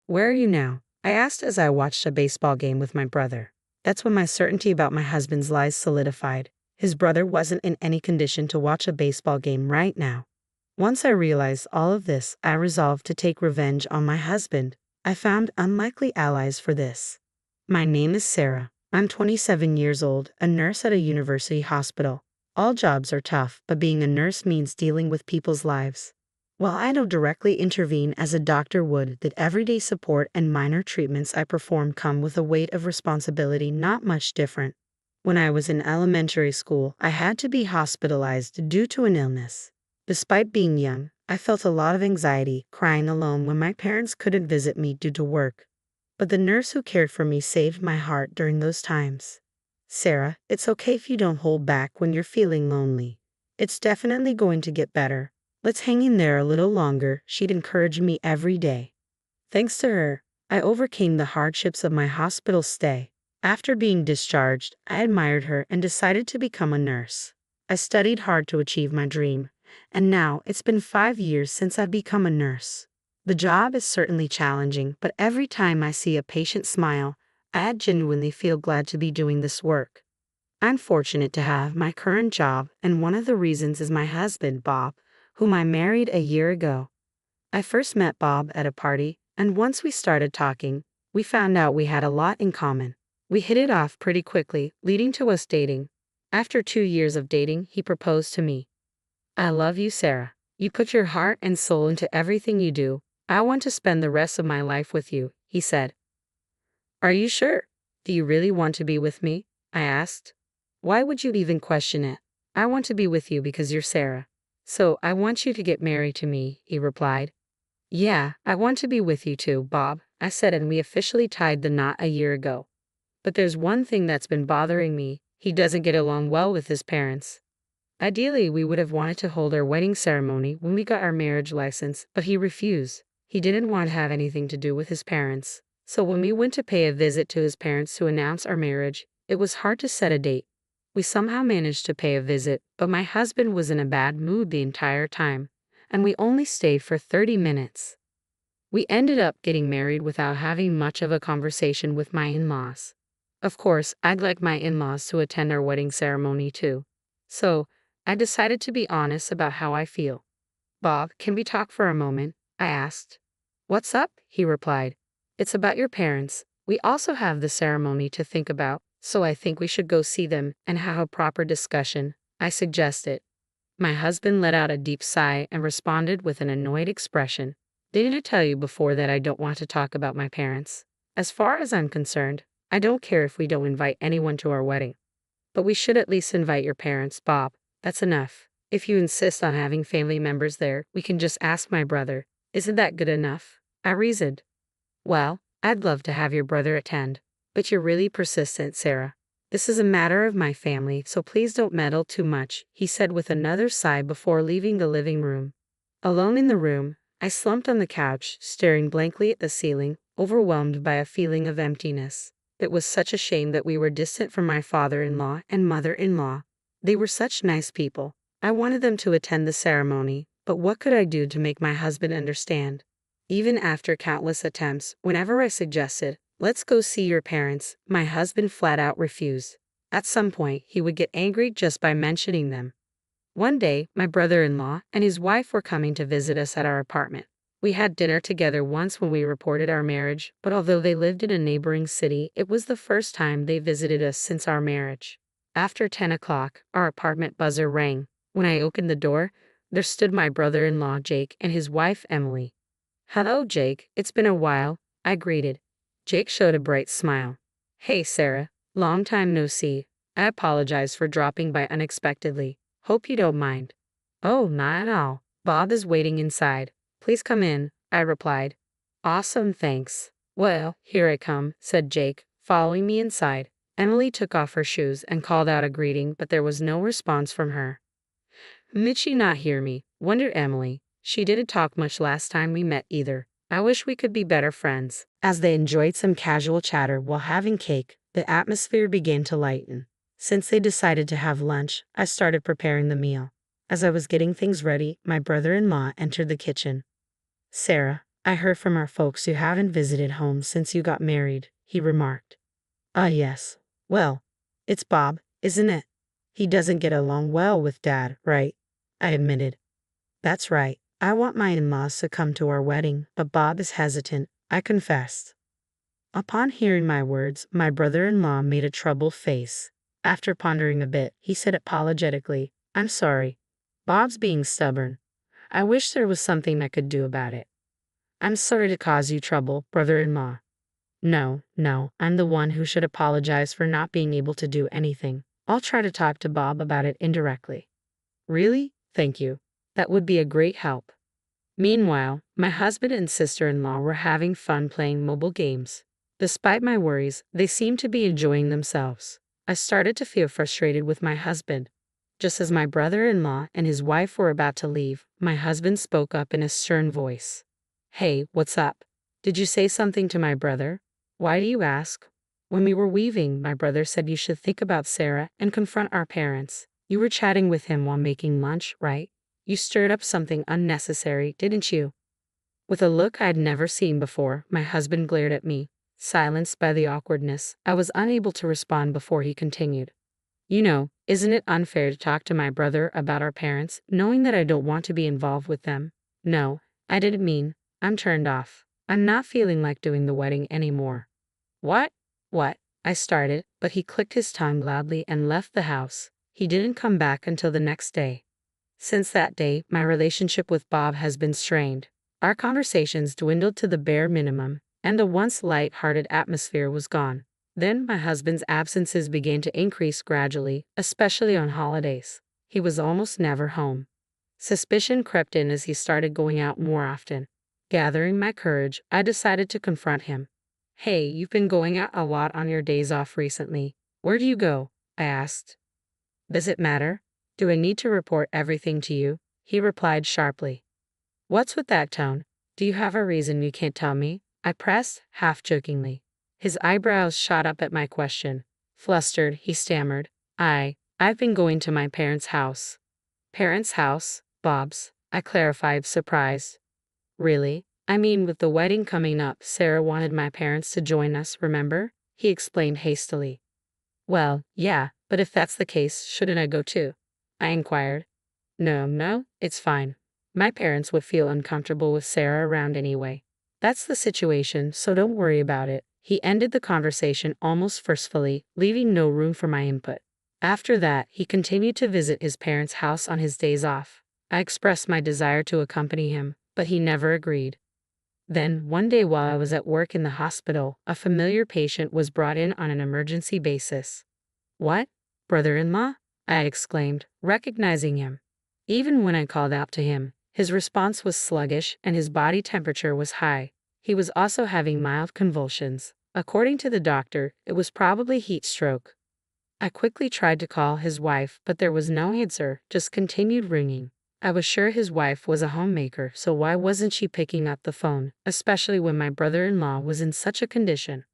"Where are you now?" I asked as I watched a baseball game with my brother. That's when my certainty about my husband's lies solidified. His brother wasn't in any condition to watch a baseball game right now. Once I realized all of this, I resolved to take revenge on my husband. I found unlikely allies for this. My name is Sarah. I'm 27 years old, a nurse at a university hospital. All jobs are tough, but being a nurse means dealing with people's lives. While I don't directly intervene as a doctor would, the everyday support and minor treatments I perform come with a weight of responsibility not much different. When I was in elementary school, I had to be hospitalized due to an illness. Despite being young, I felt a lot of anxiety, crying alone when my parents couldn't visit me due to work. But the nurse who cared for me saved my heart during those times. "Sarah, it's okay if you don't hold back when you're feeling lonely. It's definitely going to get better. Let's hang in there a little longer," she'd encourage me every day. Thanks to her, I overcame the hardships of my hospital stay. After being discharged, I admired her and decided to become a nurse. I studied hard to achieve my dream, and now it's been 5 years since I've become a nurse. The job is certainly challenging, but every time I see a patient smile, I genuinely feel glad to be doing this work. I'm fortunate to have my current job, and one of the reasons is my husband, Bob, whom I married a year ago. I first met Bob at a party, and once we started talking, we found out we had a lot in common. We hit it off pretty quickly, leading to us dating. After 2 years of dating, he proposed to me. "I love you, Sarah. You put your heart and soul into everything you do. I want to spend the rest of my life with you," he said. "Are you sure? Do you really want to be with me?" I asked. "Why would you even question it? I want to be with you because you're Sarah. So I want you to get married to me," he replied. "Yeah, I want to be with you too, Bob," I said, and we officially tied the knot a year ago. But there's one thing that's been bothering me. He doesn't get along well with his parents. Ideally, we would have wanted to hold our wedding ceremony when we got our marriage license, but he refused. He didn't want to have anything to do with his parents. So when we went to pay a visit to his parents to announce our marriage, it was hard to set a date. We somehow managed to pay a visit, but my husband was in a bad mood the entire time, and we only stayed for 30 minutes. We ended up getting married without having much of a conversation with my in-laws. Of course, I'd like my in-laws to attend our wedding ceremony too. So, I decided to be honest about how I feel. "Bob, can we talk for a moment?" I asked. "What's up?" he replied. "It's about your parents. We also have the ceremony to think about, so I think we should go see them and have a proper discussion," I suggested. My husband let out a deep sigh and responded with an annoyed expression. "Didn't I tell you before that I don't want to talk about my parents? As far as I'm concerned, I don't care if we don't invite anyone to our wedding. But we should at least invite your parents, Bob. That's enough. If you insist on having family members there, we can just ask my brother. Isn't that good enough?" I reasoned. "Well, I'd love to have your brother attend, but you're really persistent, Sarah. This is a matter of my family, so please don't meddle too much," he said with another sigh before leaving the living room. Alone in the room, I slumped on the couch, staring blankly at the ceiling, overwhelmed by a feeling of emptiness. It was such a shame that we were distant from my father-in-law and mother-in-law. They were such nice people. I wanted them to attend the ceremony, but what could I do to make my husband understand? Even after countless attempts, whenever I suggested, "Let's go see your parents," my husband flat out refused. At some point, he would get angry just by mentioning them. One day, my brother-in-law and his wife were coming to visit us at our apartment. We had dinner together once when we reported our marriage, but although they lived in a neighboring city, it was the first time they visited us since our marriage. After 10 o'clock, our apartment buzzer rang. When I opened the door, there stood my brother-in-law, Jake, and his wife, Emily. "Hello, Jake. It's been a while," I greeted. Jake showed a bright smile. "Hey, Sarah. Long time no see. I apologize for dropping by unexpectedly. Hope you don't mind." "Oh, not at all. Bob is waiting inside. Please come in," I replied. "Awesome, thanks." "Well, here I come," said Jake, following me inside. Emily took off her shoes and called out a greeting, but there was no response from her. "Did she not hear me?" wondered Emily. "She didn't talk much last time we met either. I wish we could be better friends." As they enjoyed some casual chatter while having cake, the atmosphere began to lighten. Since they decided to have lunch, I started preparing the meal. As I was getting things ready, my brother-in-law entered the kitchen. "Sarah, I heard from our folks you haven't visited home since you got married, he remarked. Ah, yes. Well, it's Bob, isn't it? He doesn't get along well with Dad, right? I admitted. That's right. I want my in-laws to come to our wedding, but Bob is hesitant, I confessed. Upon hearing my words, my brother-in-law made a troubled face. After pondering a bit, he said apologetically, I'm sorry. Bob's being stubborn. I wish there was something I could do about it. I'm sorry to cause you trouble, brother-in-law. No, I'm the one who should apologize for not being able to do anything. I'll try to talk to Bob about it indirectly. Really? Thank you. That would be a great help. Meanwhile, my husband and sister-in-law were having fun playing mobile games. Despite my worries, they seemed to be enjoying themselves. I started to feel frustrated with my husband. Just as my brother-in-law and his wife were about to leave, my husband spoke up in a stern voice. Hey, what's up? Did you say something to my brother? Why do you ask? When we were weaving, my brother said you should think about Sarah and confront our parents. You were chatting with him while making lunch, right? You stirred up something unnecessary, didn't you? With a look I'd never seen before, my husband glared at me. Silenced by the awkwardness, I was unable to respond before he continued. You know, isn't it unfair to talk to my brother about our parents, knowing that I don't want to be involved with them? No, I didn't mean. I'm turned off. I'm not feeling like doing the wedding anymore. What? What? I started, but he clicked his tongue loudly and left the house. He didn't come back until the next day. Since that day, my relationship with Bob has been strained. Our conversations dwindled to the bare minimum, and the once light-hearted atmosphere was gone. Then my husband's absences began to increase gradually, especially on holidays. He was almost never home. Suspicion crept in as he started going out more often. Gathering my courage, I decided to confront him. Hey, you've been going out a lot on your days off recently. Where do you go? I asked. Does it matter? Do I need to report everything to you? He replied sharply. What's with that tone? Do you have a reason you can't tell me? I pressed, half-jokingly. His eyebrows shot up at my question. Flustered, he stammered. I've been going to my parents' house. Parents' house? Bob's, I clarified, surprised. Really? I mean, with the wedding coming up, Sarah wanted my parents to join us, remember? He explained hastily. Well, yeah, but if that's the case, shouldn't I go too? I inquired. No, it's fine. My parents would feel uncomfortable with Sarah around anyway. That's the situation, so don't worry about it. He ended the conversation almost forcefully, leaving no room for my input. After that, he continued to visit his parents' house on his days off. I expressed my desire to accompany him, but he never agreed. Then, one day while I was at work in the hospital, a familiar patient was brought in on an emergency basis. What? Brother-in-law? I exclaimed, recognizing him. Even when I called out to him, his response was sluggish and his body temperature was high. He was also having mild convulsions. According to the doctor, it was probably heat stroke. I quickly tried to call his wife, but there was no answer, just continued ringing. I was sure his wife was a homemaker, so why wasn't she picking up the phone, especially when my brother-in-law was in such a condition?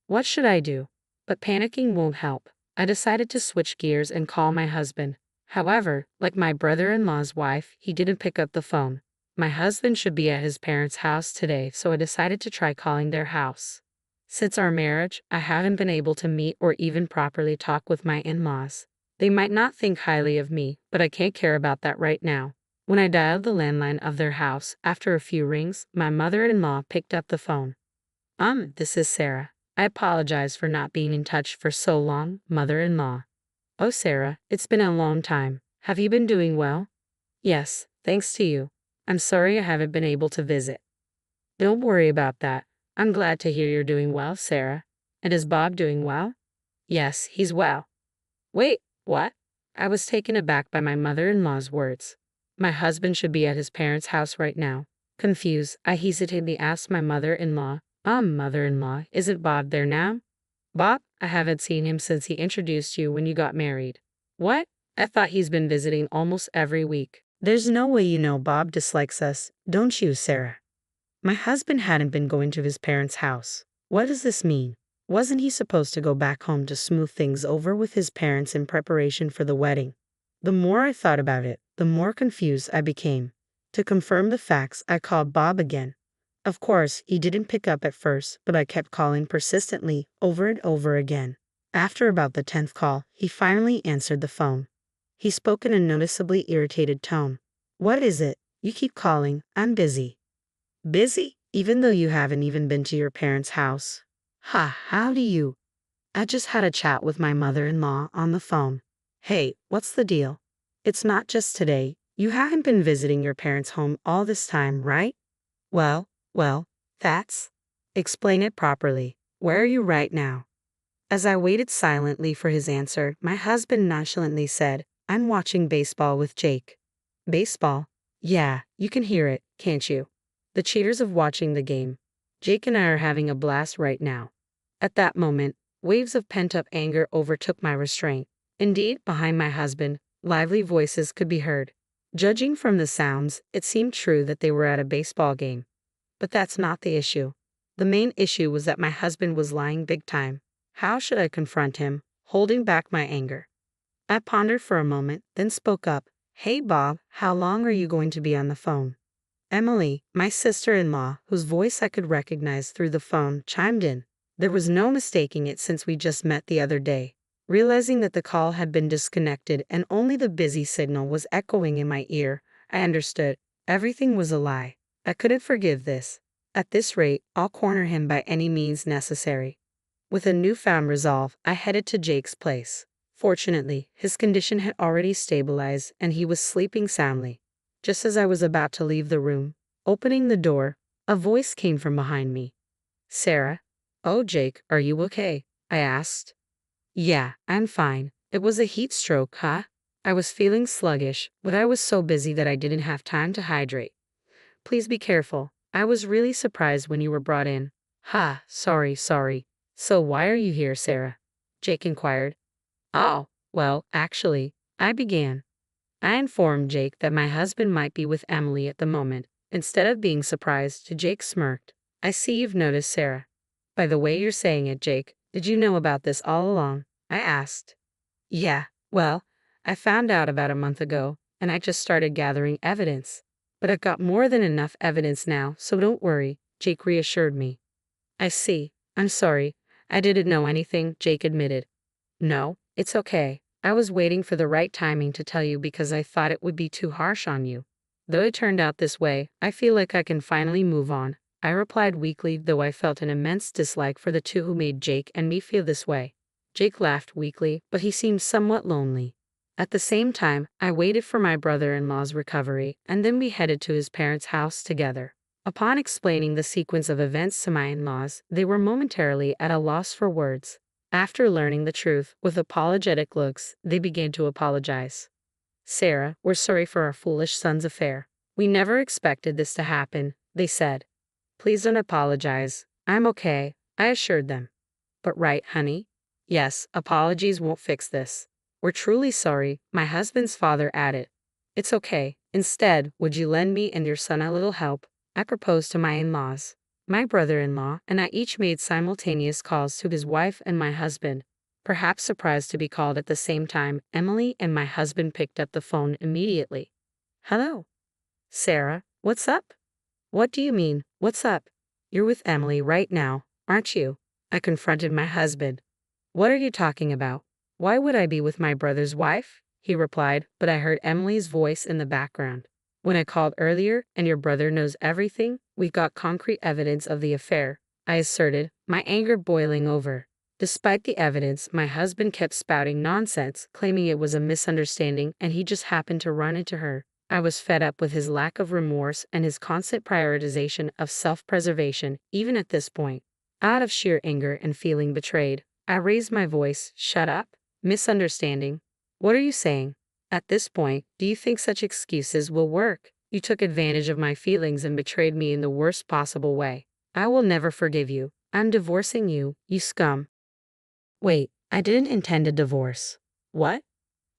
What should I do? But panicking won't help. I decided to switch gears and call my husband. However, like my brother-in-law's wife, he didn't pick up the phone. My husband should be at his parents' house today, so I decided to try calling their house. Since our marriage, I haven't been able to meet or even properly talk with my in-laws. They might not think highly of me, but I can't care about that right now. When I dialed the landline of their house, after a few rings, my mother-in-law picked up the phone. This is Sarah. I apologize for not being in touch for so long, mother-in-law. Oh, Sarah, it's been a long time. Have you been doing well? Yes, thanks to you. I'm sorry I haven't been able to visit. Don't worry about that. I'm glad to hear you're doing well, Sarah. And is Bob doing well? Yes, he's well. Wait, what? I was taken aback by my mother-in-law's words. My husband should be at his parents' house right now. Confused, I hesitantly asked my mother-in-law, mother-in-law, isn't Bob there now? Bob? I haven't seen him since he introduced you when you got married. What? I thought he's been visiting almost every week. There's no way you know Bob dislikes us, don't you, Sarah? My husband hadn't been going to his parents' house. What does this mean? Wasn't he supposed to go back home to smooth things over with his parents in preparation for the wedding? The more I thought about it, the more confused I became. To confirm the facts, I called Bob again. Of course, he didn't pick up at first, but I kept calling persistently, over and over again. After about the 10th call, he finally answered the phone. He spoke in a noticeably irritated tone. What is it? You keep calling. I'm busy. Busy? Even though you haven't even been to your parents' house? Ha, how do you? I just had a chat with my mother-in-law on the phone. Hey, what's the deal? It's not just today. You haven't been visiting your parents' home all this time, right? Well, that's. Explain it properly. Where are you right now? As I waited silently for his answer, my husband nonchalantly said, I'm watching baseball with Jake. Baseball? Yeah, you can hear it, can't you? The cheaters of watching the game. Jake and I are having a blast right now. At that moment, waves of pent-up anger overtook my restraint. Indeed, behind my husband, lively voices could be heard. Judging from the sounds, it seemed true that they were at a baseball game. But that's not the issue. The main issue was that my husband was lying big time. How should I confront him, holding back my anger? I pondered for a moment, then spoke up. Hey Bob, how long are you going to be on the phone? Emily, my sister-in-law, whose voice I could recognize through the phone, chimed in. There was no mistaking it since we just met the other day. Realizing that the call had been disconnected and only the busy signal was echoing in my ear, I understood. Everything was a lie. I couldn't forgive this. At this rate, I'll corner him by any means necessary. With a newfound resolve, I headed to Jake's place. Fortunately, his condition had already stabilized and he was sleeping soundly. Just as I was about to leave the room, opening the door, a voice came from behind me. Sarah? Oh, Jake, are you okay? I asked. Yeah, I'm fine. It was a heat stroke, huh? I was feeling sluggish, but I was so busy that I didn't have time to hydrate. Please be careful. I was really surprised when you were brought in. Ha, sorry. So why are you here, Sarah? Jake inquired. Oh, well, actually, I began. I informed Jake that my husband might be with Emily at the moment. Instead of being surprised, Jake smirked. I see you've noticed Sarah. By the way you're saying it, Jake, did you know about this all along? I asked. Yeah, well, I found out about a month ago, and I just started gathering evidence. But I've got more than enough evidence now, so don't worry, Jake reassured me. I see. I'm sorry. I didn't know anything, Jake admitted. No, it's okay. I was waiting for the right timing to tell you because I thought it would be too harsh on you. Though it turned out this way, I feel like I can finally move on. I replied weakly, though I felt an immense dislike for the two who made Jake and me feel this way. Jake laughed weakly, but he seemed somewhat lonely. At the same time, I waited for my brother-in-law's recovery, and then we headed to his parents' house together. Upon explaining the sequence of events to my in-laws, they were momentarily at a loss for words. After learning the truth, with apologetic looks, they began to apologize. Sarah, we're sorry for our foolish son's affair. We never expected this to happen, they said. Please don't apologize. I'm okay, I assured them. But right, honey? Yes, apologies won't fix this. We're truly sorry, my husband's father added. It's okay. Instead, would you lend me and your son a little help? I proposed to my in-laws. My brother-in-law and I each made simultaneous calls to his wife and my husband. Perhaps surprised to be called at the same time, Emily and my husband picked up the phone immediately. Hello? Sarah, what's up? What do you mean, what's up? You're with Emily right now, aren't you? I confronted my husband. What are you talking about? Why would I be with my brother's wife? He replied, but I heard Emily's voice in the background. When I called earlier and your brother knows everything, we've got concrete evidence of the affair, I asserted, my anger boiling over. Despite the evidence, my husband kept spouting nonsense, claiming it was a misunderstanding and he just happened to run into her. I was fed up with his lack of remorse and his constant prioritization of self-preservation, even at this point. Out of sheer anger and feeling betrayed, I raised my voice. Shut up. Misunderstanding. What are you saying? At this point, do you think such excuses will work? You took advantage of my feelings and betrayed me in the worst possible way. I will never forgive you. I'm divorcing you, you scum. Wait, I didn't intend a divorce. What?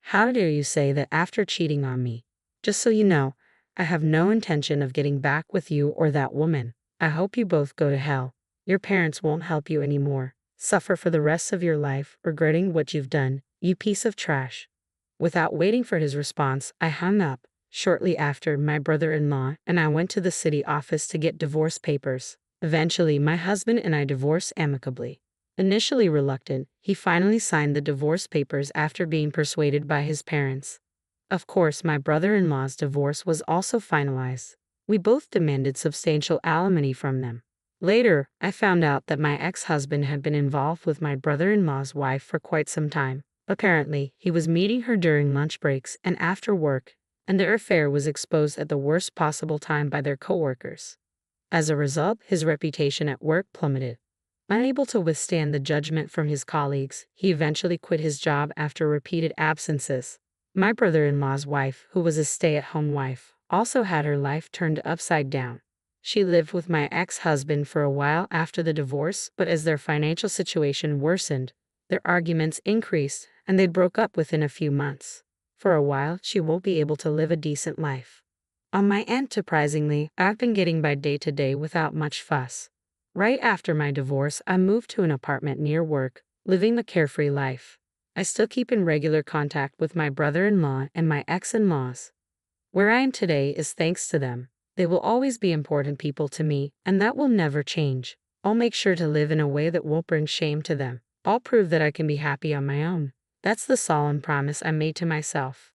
How dare you say that after cheating on me? Just so you know, I have no intention of getting back with you or that woman. I hope you both go to hell. Your parents won't help you anymore. Suffer for the rest of your life, regretting what you've done, you piece of trash. Without waiting for his response, I hung up. Shortly after, my brother-in-law and I went to the city office to get divorce papers. Eventually, my husband and I divorced amicably. Initially reluctant, he finally signed the divorce papers after being persuaded by his parents. Of course, my brother-in-law's divorce was also finalized. We both demanded substantial alimony from them. Later, I found out that my ex-husband had been involved with my brother-in-law's wife for quite some time. Apparently, he was meeting her during lunch breaks and after work, and their affair was exposed at the worst possible time by their coworkers. As a result, his reputation at work plummeted. Unable to withstand the judgment from his colleagues, he eventually quit his job after repeated absences. My brother-in-law's wife, who was a stay-at-home wife, also had her life turned upside down. She lived with my ex-husband for a while after the divorce, but as their financial situation worsened, their arguments increased, and they broke up within a few months. For a while, she won't be able to live a decent life. On my end, surprisingly, I've been getting by day to day without much fuss. Right after my divorce, I moved to an apartment near work, living the carefree life. I still keep in regular contact with my brother-in-law and my ex-in-laws. Where I am today is thanks to them. They will always be important people to me, and that will never change. I'll make sure to live in a way that won't bring shame to them. I'll prove that I can be happy on my own. That's the solemn promise I made to myself.